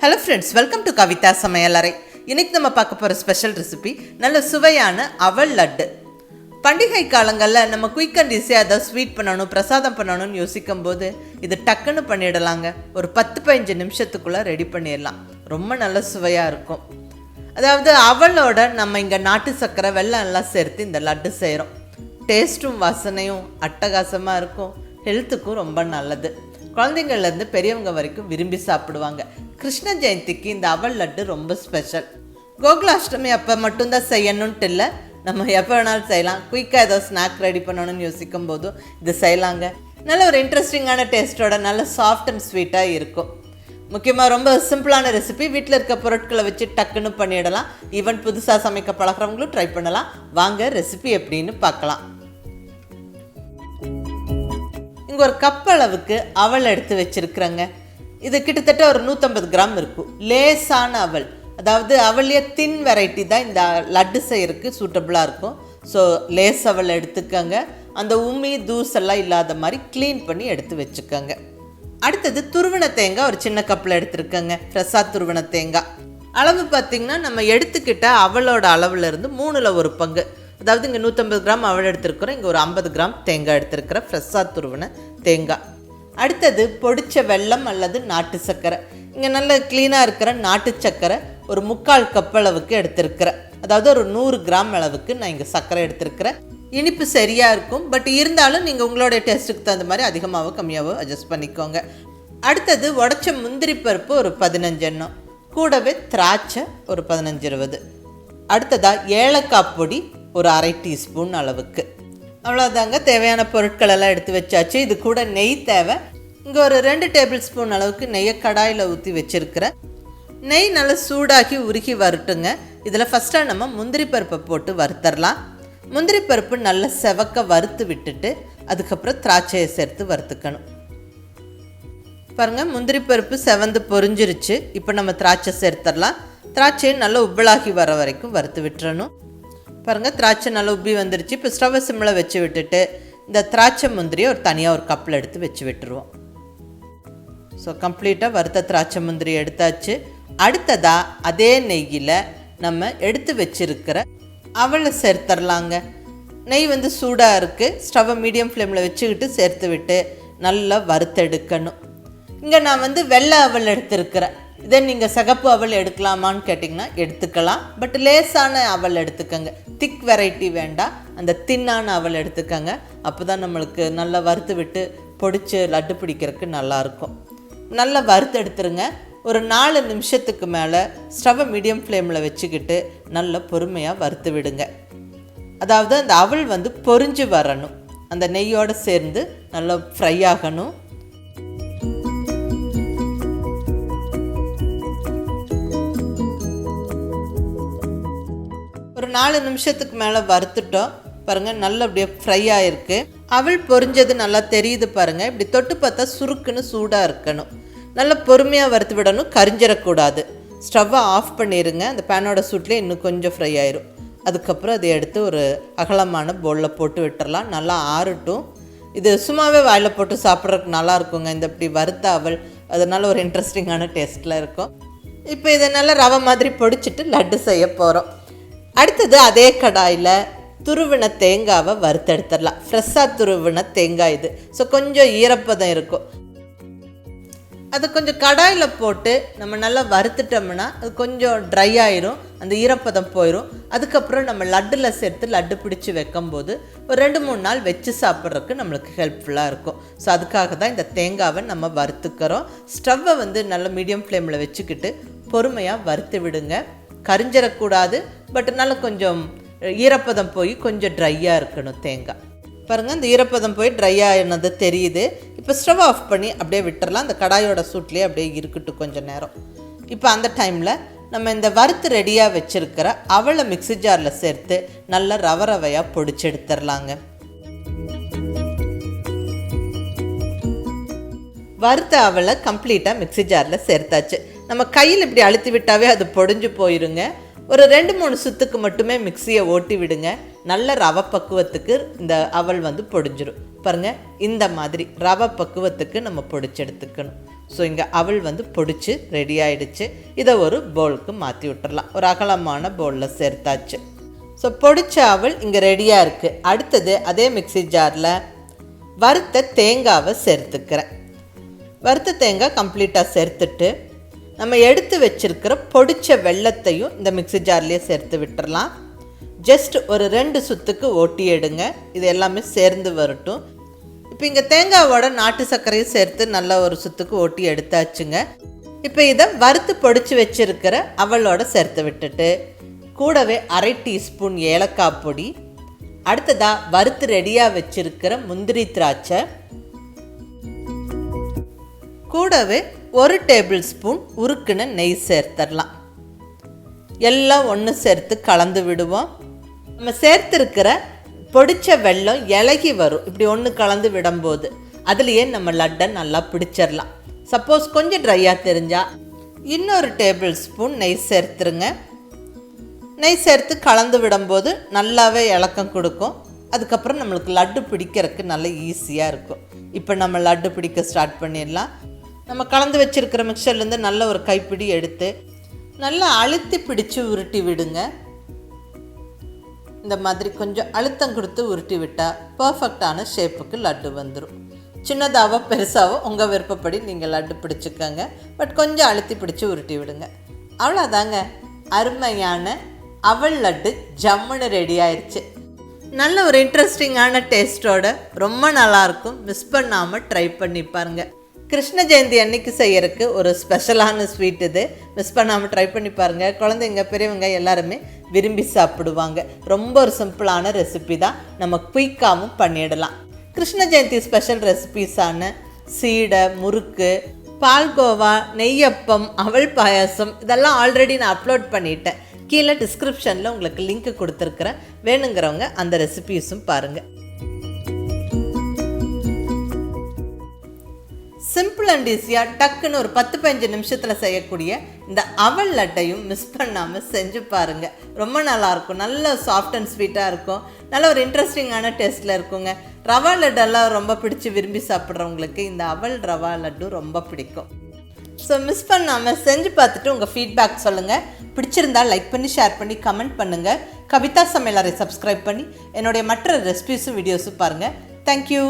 Hello friends, welcome to Kavitha Samayalarai. இன்னைக்கு நம்ம பார்க்க போற ஸ்பெஷல் ரெசிபி நல்ல சுவையான அவல் லட்டு. பண்டிகை காலங்கள்ல நம்ம குயிக் அண்ட் ஈஸியா அதை ஸ்வீட் பண்ணணும், பிரசாதம் பண்ணணும்னு யோசிக்கும்போது இது டக்குன்னு பண்ணிடலாங்க. ஒரு 10-15 நிமிஷத்துக்குள்ள ரெடி பண்ணிடலாம். ரொம்ப நல்ல சுவையா இருக்கும். அதாவது அவலோட நம்ம இங்க நாட்டு சக்கரை வெல்லம் எல்லாம் சேர்த்து இந்த லட்டு செய்கிறோம். டேஸ்ட்டும் வாசனையும் அட்டகாசமா இருக்கும். ஹெல்த்துக்கும் ரொம்ப நல்லது. குழந்தைங்கள்லேருந்து பெரியவங்க வரைக்கும் விரும்பி சாப்பிடுவாங்க. கிருஷ்ண ஜெயந்திக்கு இந்த அவல் லட்டு ரொம்ப ஸ்பெஷல். கோகுலாஷ்டமி அப்போ மட்டும்தான் செய்யணுன்ட்டு இல்லை, நம்ம எப்போ வேணாலும் செய்யலாம். குயிக்காக ஏதோ ஸ்நாக் ரெடி பண்ணணும்னு யோசிக்கும் போதும் இது செய்யலாங்க. நல்ல ஒரு இன்ட்ரெஸ்டிங்கான டேஸ்ட்டோட நல்ல சாஃப்ட் அண்ட் ஸ்வீட்டாக இருக்கும். முக்கியமாக ரொம்ப சிம்பிளான ரெசிபி, வீட்டில் இருக்க பொருட்களை வச்சு டக்குன்னு பண்ணிடலாம். ஈவன் புதுசாக சமைக்க பழகிறவங்களும் ட்ரை பண்ணலாம். வாங்க ரெசிபி எப்படின்னு பார்க்கலாம். இங்கே ஒரு கப் அளவுக்கு அவல் எடுத்து வச்சுருக்குறேங்க. இது கிட்டத்தட்ட ஒரு 150 கிராம் இருக்கும். லேசான அவல், அதாவது அவல்லையே தின் வெரைட்டி தான் இந்த லட்டு செய்யறதுக்கு சூட்டபுளாக இருக்கும். ஸோ லேஸ் அவல் எடுத்துக்கோங்க. அந்த உமி தூசெல்லாம் இல்லாத மாதிரி க்ளீன் பண்ணி எடுத்து வச்சுக்கோங்க. அடுத்தது துருவன தேங்காய் ஒரு சின்ன கப்பில் எடுத்துருக்கோங்க. ஃப்ரெஷ்ஷாக துருவன தேங்காய் அளவு பார்த்திங்கன்னா நம்ம எடுத்துக்கிட்ட அவளோட அளவுலேருந்து 3ல் 1 பங்கு. அதாவது இங்கே 150 கிராம் அவள் எடுத்துருக்குறோம், இங்கே ஒரு 50 கிராம் தேங்காய் எடுத்துருக்குறேன், ஃப்ரெஷ்ஷாக துருவன தேங்காய். அடுத்தது பொடிச்ச வெல்லம் அல்லது நாட்டு சர்க்கரை. இங்கே நல்ல க்ளீனாக இருக்கிற நாட்டு சர்க்கரை ஒரு 3/4 கப் அளவுக்கு எடுத்துருக்கிறேன். அதாவது ஒரு 100 கிராம் அளவுக்கு நான் இங்கே சர்க்கரை எடுத்துருக்கிறேன். இனிப்பு சரியாக இருக்கும், பட் இருந்தாலும் நீங்கள் உங்களுடைய டேஸ்ட்டுக்கு தகுந்த மாதிரி அதிகமாகவோ கம்மியாகவோ அட்ஜஸ்ட் பண்ணிக்கோங்க. அடுத்தது உடச்ச முந்திரி பருப்பு ஒரு 15 எண்ணம், கூடவே திராட்சை ஒரு 15-20. அடுத்ததாக ஏலக்காய் பொடி ஒரு 1/2 டீஸ்பூன் அளவுக்கு. அவ்வளோதாங்க, தேவையான பொருட்கள் எல்லாம் எடுத்து வச்சாச்சு. இது கூட நெய் தேவை. இங்கே ஒரு 2 டேபிள் ஸ்பூன் அளவுக்கு நெய்யை கடாயில் ஊற்றி வச்சுருக்கிறேன். நெய் நல்லா சூடாக்கி உருகி வரட்டுங்க. இதில் ஃபஸ்ட்டாக நம்ம முந்திரி பருப்பை போட்டு வறுத்தரலாம். முந்திரி பருப்பு நல்லா செவக்க வறுத்து விட்டுட்டு அதுக்கப்புறம் திராட்சையை சேர்த்து வறுத்துக்கணும். பாருங்கள், முந்திரி பருப்பு செவந்து பொரிஞ்சிருச்சு. இப்போ நம்ம திராட்சை சேர்த்துடலாம். திராட்சையை நல்லா உப்பலாகி வர வரைக்கும் வறுத்து விட்டுறணும். பாருங்கள், திராட்சை நல்லா உப்பி வந்துருச்சு. இப்போ ஸ்டவ்வை சிம்மில் வச்சு விட்டுட்டு இந்த திராட்சை முந்திரியை ஒரு தனியாக ஒரு கப்பில் எடுத்து வச்சு விட்டுருவோம். ஸோ கம்ப்ளீட்டாக வறுத்த திராட்சை முந்திரி எடுத்தாச்சு. அடுத்ததாக அதே நெய்யில் நம்ம எடுத்து வச்சுருக்கிற அவலை சேர்த்துடலாங்க. நெய் வந்து சூடாக இருக்குது. ஸ்டவ்வை மீடியம் ஃப்ளேமில் வச்சுக்கிட்டு சேர்த்து விட்டு நல்லா வறுத்தெடுக்கணும். இங்கே நான் வந்து வெள்ளை அவல் எடுத்துருக்கிறேன். இதே நீங்கள் சிகப்பு அவல் எடுக்கலாமான்னு கேட்டிங்கன்னா எடுத்துக்கலாம், பட் லேசான அவல் எடுத்துக்கோங்க. திக் வெரைட்டி வேண்டாம், அந்த தின்னான அவல் எடுத்துக்கோங்க. அப்போ தான் நம்மளுக்கு நல்லா வறுத்து விட்டு பொடிச்சு லட்டு பிடிக்கிறதுக்கு நல்லாயிருக்கும். நல்லா வறுத்து எடுத்துருங்க. ஒரு 4 நிமிஷத்துக்கு மேலே ஸ்டவ்வை மீடியம் ஃப்ளேமில் வச்சுக்கிட்டு நல்லா பொறுமையாக வறுத்து விடுங்க. அதாவது அந்த அவல் வந்து பொரிஞ்சு வரணும், அந்த நெய்யோடு சேர்ந்து நல்லா ஃப்ரை ஆகணும். ஒரு 4 நிமிஷத்துக்கு மேலே வறுத்துட்டோம். பாருங்கள், நல்லா அப்படியே ஃப்ரை ஆகிருக்கு. அவல் பொரிஞ்சது நல்லா தெரியுது பாருங்கள். இப்படி தொட்டு பார்த்தா சுருக்குன்னு சூடாக இருக்கணும். நல்லா பொறுமையாக வறுத்து விடணும், கரிஞ்சிடக்கூடாது. ஸ்டவ்வை ஆஃப் பண்ணிடுங்க. அந்த பேனோட சூட்லேயே இன்னும் கொஞ்சம் ஃப்ரை ஆயிரும். அதுக்கப்புறம் அதை எடுத்து ஒரு அகலமான பவுலில் போட்டு விட்டுறலாம். நல்லா ஆறட்டும். இது சும்மாவே வாயில் போட்டு சாப்பிட்றதுக்கு நல்லா இருக்குங்க. இந்த இப்படி வறுத்த அவல் அதனால ஒரு இன்ட்ரெஸ்டிங்கான டேஸ்ட்டில் இருக்கும். இப்போ இதை நல்லா ரவை மாதிரி பொடிச்சிட்டு லட்டு செய்ய போகிறோம். அடுத்தது அதே கடாயில் துருவின தேங்காவை வறுத்தெடுத்துடலாம். ஃப்ரெஷ்ஷாக துருவின தேங்காய் இது. ஸோ கொஞ்சம் ஈரப்பதம் இருக்கும். அது கொஞ்சம் கடாயில் போட்டு நம்ம நல்லா வறுத்துட்டோம்னா அது கொஞ்சம் ட்ரை ஆயிரும், அந்த ஈரப்பதம் போயிடும். அதுக்கப்புறம் நம்ம லட்டில் சேர்த்து லட்டு பிடிச்சி வைக்கும்போது ஒரு 2-3 நாள் வச்சு சாப்பிட்றதுக்கு நம்மளுக்கு ஹெல்ப்ஃபுல்லாக இருக்கும். ஸோ அதுக்காக தான் இந்த தேங்காவை நம்ம வறுத்துக்கிறோம். ஸ்டவ்வை வந்து நல்லா மீடியம் ஃப்ளேமில் வச்சுக்கிட்டு பொறுமையாக வறுத்து விடுங்க. கரிஞ்சிடக்கூடாது, பட் நல்லா கொஞ்சம் ஈரப்பதம் போய் கொஞ்சம் ட்ரையாக இருக்கணும் தேங்காய். பாருங்கள், இந்த ஈரப்பதம் போய் ட்ரை ஆகினது தெரியுது. இப்போ ஸ்டவ் ஆஃப் பண்ணி அப்படியே விட்டுறலாம். அந்த கடாயோட சூட்லேயே அப்படியே இருக்கட்டும் கொஞ்சம் நேரம். இப்போ அந்த டைமில் நம்ம இந்த வறுத்து ரெடியாக வச்சுருக்கிற அவலை மிக்ஸி ஜாரில் சேர்த்து நல்லா ரவையாக பொடிச்சு எடுத்துடலாங்க. வறுத்த அவலை கம்ப்ளீட்டாக மிக்ஸி ஜாரில் சேர்த்தாச்சு. நம்ம கையில் இப்படி அழுத்தி விட்டாவே அது பொடிஞ்சு போயிருங்க. ஒரு 2-3 சுத்துக்கு மட்டுமே மிக்சியை ஓட்டி விடுங்க. நல்ல ரவை பக்குவத்துக்கு இந்த அவல் வந்து பொடிஞ்சிடும். பாருங்கள், இந்த மாதிரி ரவை பக்குவத்துக்கு நம்ம பொடிச்சு எடுத்துக்கணும். ஸோ இங்கே அவல் வந்து பொடிச்சு ரெடி ஆகிடுச்சு. இதை ஒரு பவுலுக்கு மாற்றி விட்டுறலாம். ஒரு அகலமான பவுலில் சேர்த்தாச்சு. ஸோ பொடிச்ச அவல் இங்கே ரெடியாக இருக்குது. அடுத்தது அதே மிக்ஸி ஜாரில் வறுத்த தேங்காவை சேர்த்துக்கிறேன். வறுத்த தேங்காய் கம்ப்ளீட்டாக சேர்த்துட்டு நம்ம எடுத்து வச்சுருக்கிற பொடிச்ச வெல்லத்தையும் இந்த மிக்ஸி ஜார்லேயே சேர்த்து விட்டுறலாம். ஜஸ்ட் ஒரு 2 சுத்துக்கு ஓட்டி எடுங்க. இது எல்லாமே சேர்ந்து வரட்டும். இப்போ இங்கே தேங்காவோட நாட்டு சர்க்கரையும் சேர்த்து நல்லா ஒரு சுத்துக்கு ஓட்டி எடுத்தாச்சுங்க. இப்போ இதை வறுத்து பொடிச்சு வச்சுருக்கிற அவளோட சேர்த்து விட்டுட்டு கூடவே 1/2 டீஸ்பூன் ஏலக்காய் பொடி, அடுத்ததாக வறுத்து ரெடியாக வச்சுருக்கிற முந்திரி திராட்சை, கூடவே 1 டேபிள் ஸ்பூன் உருக்குன நெய் சேர்த்துடலாம். எல்லாம் ஒன்று சேர்த்து கலந்து விடுவோம். நம்ம சேர்த்துருக்கிற பொடிச்ச வெல்லம் இலகி வரும். இப்படி ஒன்று கலந்து விடும்போது அதுலேயே நம்ம லட்டை நல்லா பிடிச்சிடலாம். சப்போஸ் கொஞ்சம் ட்ரையாக தெரிஞ்சால் இன்னொரு டேபிள் ஸ்பூன் நெய் சேர்த்துருங்க. நெய் சேர்த்து கலந்து விடும்போது நல்லாவே இலக்கம் கொடுக்கும். அதுக்கப்புறம் நம்மளுக்கு லட்டு பிடிக்கிறதுக்கு நல்ல ஈஸியாக இருக்கும். இப்போ நம்ம லட்டு பிடிக்க ஸ்டார்ட் பண்ணிடலாம். நம்ம கலந்து வச்சுருக்கிற மிக்சர்லேருந்து நல்ல ஒரு கைப்பிடி எடுத்து நல்லா அழுத்தி பிடிச்சு உருட்டி விடுங்க. இந்த மாதிரி கொஞ்சம் அழுத்தம் கொடுத்து உருட்டி விட்டால் பர்ஃபெக்டான ஷேப்புக்கு லட்டு வந்துடும். சின்னதாவோ பெருசாவோ உங்கள் விருப்பப்படி நீங்கள் லட்டு பிடிச்சிக்கோங்க. பட் கொஞ்சம் அழுத்தி பிடிச்சி உருட்டி விடுங்க. அவ்வளோதாங்க, அருமையான அவல் லட்டு ஜம்முன்னு ரெடி ஆயிடுச்சு. நல்ல ஒரு இன்ட்ரெஸ்டிங்கான டேஸ்ட்டோட ரொம்ப நல்லாயிருக்கும். மிஸ் பண்ணாமல் ட்ரை பண்ணி பாருங்கள். கிருஷ்ண ஜெயந்தி அன்னைக்கு செய்யறதுக்கு ஒரு ஸ்பெஷலான ஸ்வீட் இது. மிஸ் பண்ணாமல் ட்ரை பண்ணி பாருங்கள். குழந்தைங்க பெரியவங்க எல்லாருமே விரும்பி சாப்பிடுவாங்க. ரொம்ப ஒரு சிம்பிளான ரெசிபி தான். நம்ம குயிக்காகவும் பண்ணிடலாம். கிருஷ்ண ஜெயந்தி ஸ்பெஷல் ரெசிபீஸான சீடை, முறுக்கு, பால்கோவா, நெய்யப்பம், அவல் பாயாசம் இதெல்லாம் ஆல்ரெடி நான் அப்லோட் பண்ணிட்டேன். கீழே டிஸ்கிரிப்ஷனில் உங்களுக்கு லிங்க் கொடுத்துருக்குறேன். வேணுங்கிறவங்க அந்த ரெசிபீஸும் பாருங்கள். சிம்பிள் அண்ட் ஈஸியாக டக்குன்னு ஒரு 10-15 நிமிஷத்தில் செய்யக்கூடிய இந்த அவல் லட்டையும் மிஸ் பண்ணாமல் செஞ்சு பாருங்கள். ரொம்ப நல்லாயிருக்கும். நல்ல சாஃப்ட் அண்ட் ஸ்வீட்டாக இருக்கும். நல்ல ஒரு இன்ட்ரெஸ்டிங்கான டேஸ்ட்டில் இருக்குங்க. ரவா லட்டெல்லாம் ரொம்ப பிடிச்சி விரும்பி சாப்பிட்றவங்களுக்கு இந்த அவல் ரவா லட்டு ரொம்ப பிடிக்கும். ஸோ மிஸ் பண்ணாமல் செஞ்சு பார்த்துட்டு உங்கள் ஃபீட்பேக் சொல்லுங்கள். பிடிச்சிருந்தால் லைக் பண்ணி, ஷேர் பண்ணி, கமெண்ட் பண்ணுங்கள். கவிதா சமையலறை சப்ஸ்கிரைப் பண்ணி என்னுடைய மற்ற ரெசிபீஸும் வீடியோஸும் பாருங்கள். தேங்க்யூ.